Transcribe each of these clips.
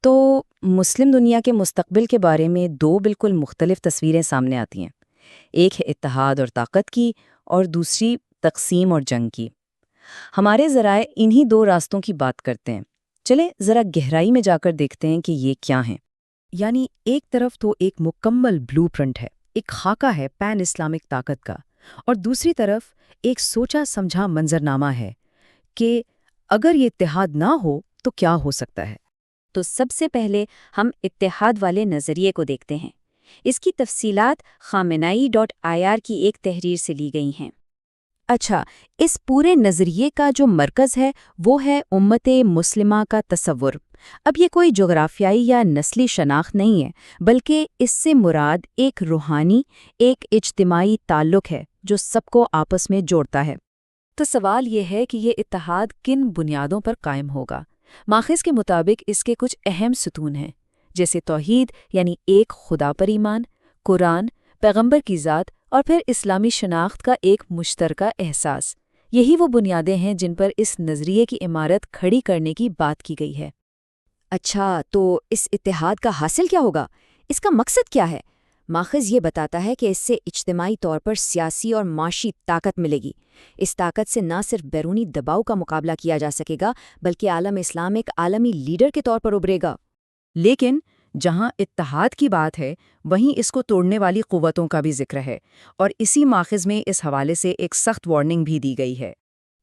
تو مسلم دنیا کے مستقبل کے بارے میں دو بالکل مختلف تصویریں سامنے آتی ہیں۔ ایک ہے اتحاد اور طاقت کی، اور دوسری تقسیم اور جنگ کی۔ ہمارے ذرائع انہی دو راستوں کی بات کرتے ہیں۔ چلیں ذرا گہرائی میں جا کر دیکھتے ہیں کہ یہ کیا ہیں۔ یعنی ایک طرف تو ایک مکمل بلو پرنٹ ہے، ایک خاکہ ہے پین اسلامک طاقت کا، اور دوسری طرف ایک سوچا سمجھا منظرنامہ ہے کہ اگر یہ اتحاد نہ ہو تو کیا ہو سکتا ہے۔ تو سب سے پہلے ہم اتحاد والے نظریے کو دیکھتے ہیں۔ اس کی تفصیلات khamenei.ir کی ایک تحریر سے لی گئی ہیں۔ اچھا، اس پورے نظریے کا جو مرکز ہے وہ ہے امت مسلمہ کا تصور۔ اب یہ کوئی جغرافیائی یا نسلی شناخت نہیں ہے، بلکہ اس سے مراد ایک روحانی، ایک اجتماعی تعلق ہے جو سب کو آپس میں جوڑتا ہے۔ تو سوال یہ ہے کہ یہ اتحاد کن بنیادوں پر قائم ہوگا؟ ماخذ کے مطابق اس کے کچھ اہم ستون ہیں، جیسے توحید یعنی ایک خدا پر ایمان، قرآن، پیغمبر کی ذات، اور پھر اسلامی شناخت کا ایک مشترکہ احساس۔ یہی وہ بنیادیں ہیں جن پر اس نظریے کی عمارت کھڑی کرنے کی بات کی گئی ہے۔ اچھا، تو اس اتحاد کا حاصل کیا ہوگا؟ اس کا مقصد کیا ہے؟ ماخذ یہ بتاتا ہے کہ اس سے اجتماعی طور پر سیاسی اور معاشی طاقت ملے گی۔ اس طاقت سے نہ صرف بیرونی دباؤ کا مقابلہ کیا جا سکے گا، بلکہ عالم اسلام ایک عالمی لیڈر کے طور پر ابھرے گا۔ لیکن جہاں اتحاد کی بات ہے، وہیں اس کو توڑنے والی قوتوں کا بھی ذکر ہے، اور اسی ماخذ میں اس حوالے سے ایک سخت وارننگ بھی دی گئی ہے۔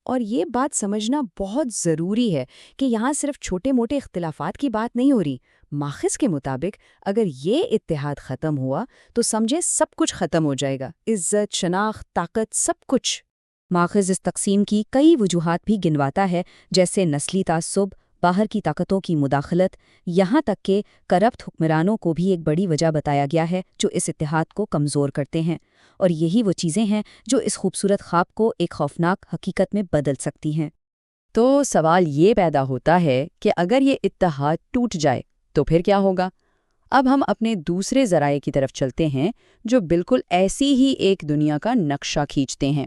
اور یہ بات سمجھنا بہت ضروری ہے کہ یہاں صرف چھوٹے موٹے اختلافات کی بات نہیں ہو رہی۔ ماخذ کے مطابق اگر یہ اتحاد ختم ہوا تو سمجھے سب کچھ ختم ہو جائے گا، عزت، شناخت، طاقت، سب کچھ۔ ماخذ اس تقسیم کی کئی وجوہات بھی گنواتا ہے، جیسے نسلی تعصب، باہر کی طاقتوں کی مداخلت، یہاں تک کہ کرپٹ حکمرانوں کو بھی ایک بڑی وجہ بتایا گیا ہے جو اس اتحاد کو کمزور کرتے ہیں، اور یہی وہ چیزیں ہیں جو اس خوبصورت خواب کو ایک خوفناک حقیقت میں بدل سکتی ہیں۔ تو سوال یہ پیدا ہوتا ہے کہ اگر یہ اتحاد ٹوٹ جائے تو پھر کیا ہوگا؟ اب ہم اپنے دوسرے ذرائع کی طرف چلتے ہیں جو بالکل ایسی ہی ایک دنیا کا نقشہ کھینچتے ہیں۔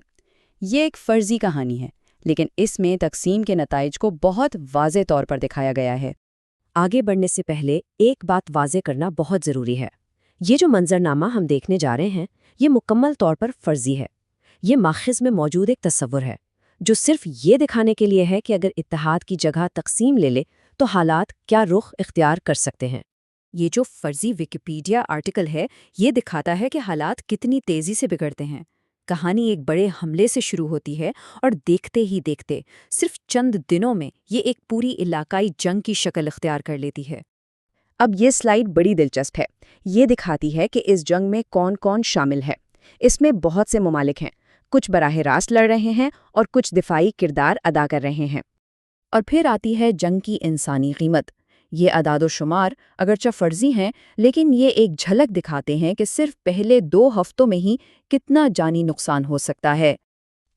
یہ ایک فرضی کہانی ہے، لیکن اس میں تقسیم کے نتائج کو بہت واضح طور پر دکھایا گیا ہے۔ آگے بڑھنے سے پہلے ایک بات واضح کرنا بہت ضروری ہے۔ یہ جو منظرنامہ ہم دیکھنے جا رہے ہیں، یہ مکمل طور پر فرضی ہے۔ یہ ماخذ میں موجود ایک تصور ہے جو صرف یہ دکھانے کے لیے ہے کہ اگر اتحاد کی جگہ تقسیم لے لے تو حالات کیا رخ اختیار کر سکتے ہیں۔ یہ جو فرضی ویکیپیڈیا آرٹیکل ہے، یہ دکھاتا ہے کہ حالات کتنی تیزی سے بگڑتے ہیں۔ کہانی ایک بڑے حملے سے شروع ہوتی ہے، اور دیکھتے ہی دیکھتے صرف چند دنوں میں یہ ایک پوری علاقائی جنگ کی شکل اختیار کر لیتی ہے۔ اب یہ سلائیڈ بڑی دلچسپ ہے۔ یہ دکھاتی ہے کہ اس جنگ میں کون کون شامل ہے۔ اس میں بہت سے ممالک ہیں، کچھ براہ راست لڑ رہے ہیں اور کچھ دفاعی کردار ادا کر رہے ہیں۔ اور پھر آتی ہے جنگ کی انسانی قیمت۔ یہ اعداد و شمار اگرچہ فرضی ہیں، لیکن یہ ایک جھلک دکھاتے ہیں کہ صرف پہلے 2 ہفتوں میں ہی کتنا جانی نقصان ہو سکتا ہے۔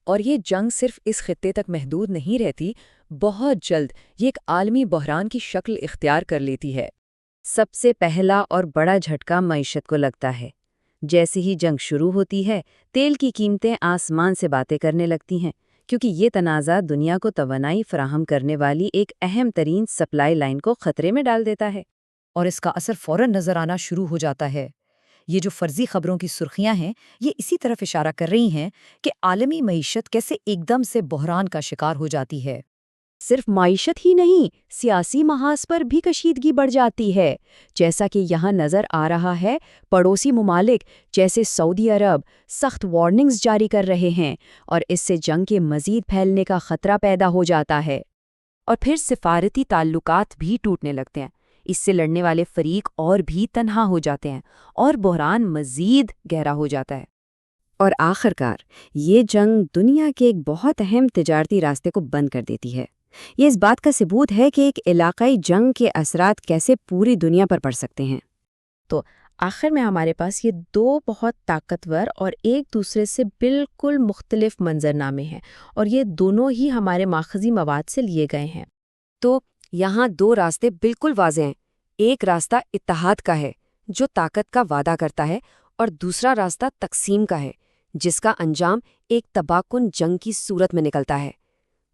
اور یہ جنگ صرف اس خطے تک محدود نہیں رہتی، بہت جلد یہ ایک عالمی بحران کی شکل اختیار کر لیتی ہے۔ سب سے پہلا اور بڑا جھٹکا معیشت کو لگتا ہے۔ جیسے ہی جنگ شروع ہوتی ہے، تیل کی قیمتیں آسمان سے باتیں کرنے لگتی ہیں، کیونکہ یہ تنازع دنیا کو توانائی فراہم کرنے والی ایک اہم ترین سپلائی لائن کو خطرے میں ڈال دیتا ہے۔ اور اس کا اثر فوراً نظر آنا شروع ہو جاتا ہے۔ یہ جو فرضی خبروں کی سرخیاں ہیں، یہ اسی طرف اشارہ کر رہی ہیں کہ عالمی معیشت کیسے ایک دم سے بحران کا شکار ہو جاتی ہے۔ صرف معیشت ہی نہیں، سیاسی محاذ پر بھی کشیدگی بڑھ جاتی ہے۔ جیسا کہ یہاں نظر آ رہا ہے، پڑوسی ممالک جیسے سعودی عرب سخت وارننگز جاری کر رہے ہیں، اور اس سے جنگ کے مزید پھیلنے کا خطرہ پیدا ہو جاتا ہے۔ اور پھر سفارتی تعلقات بھی ٹوٹنے لگتے ہیں۔ اس سے لڑنے والے فریق اور بھی تنہا ہو جاتے ہیں، اور بحران مزید گہرا ہو جاتا ہے۔ اور آخرکار یہ جنگ دنیا کے ایک بہت اہم تجارتی راستے کو بند کر دیتی ہے۔ یہ اس بات کا ثبوت ہے کہ ایک علاقائی جنگ کے اثرات کیسے پوری دنیا پر پڑ سکتے ہیں۔ تو آخر میں ہمارے پاس یہ 2 بہت طاقتور اور ایک دوسرے سے بالکل مختلف منظرنامے ہیں، اور یہ دونوں ہی ہمارے ماخذی مواد سے لیے گئے ہیں۔ تو یہاں 2 راستے بالکل واضح ہیں۔ ایک راستہ اتحاد کا ہے جو طاقت کا وعدہ کرتا ہے، اور دوسرا راستہ تقسیم کا ہے جس کا انجام ایک تباہ کن جنگ کی صورت میں نکلتا ہے۔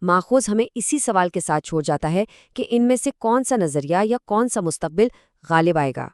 ماخوذ ہمیں اسی سوال کے ساتھ چھوڑ جاتا ہے کہ ان میں سے کون سا نظریہ یا کون سا مستقبل غالب آئے گا۔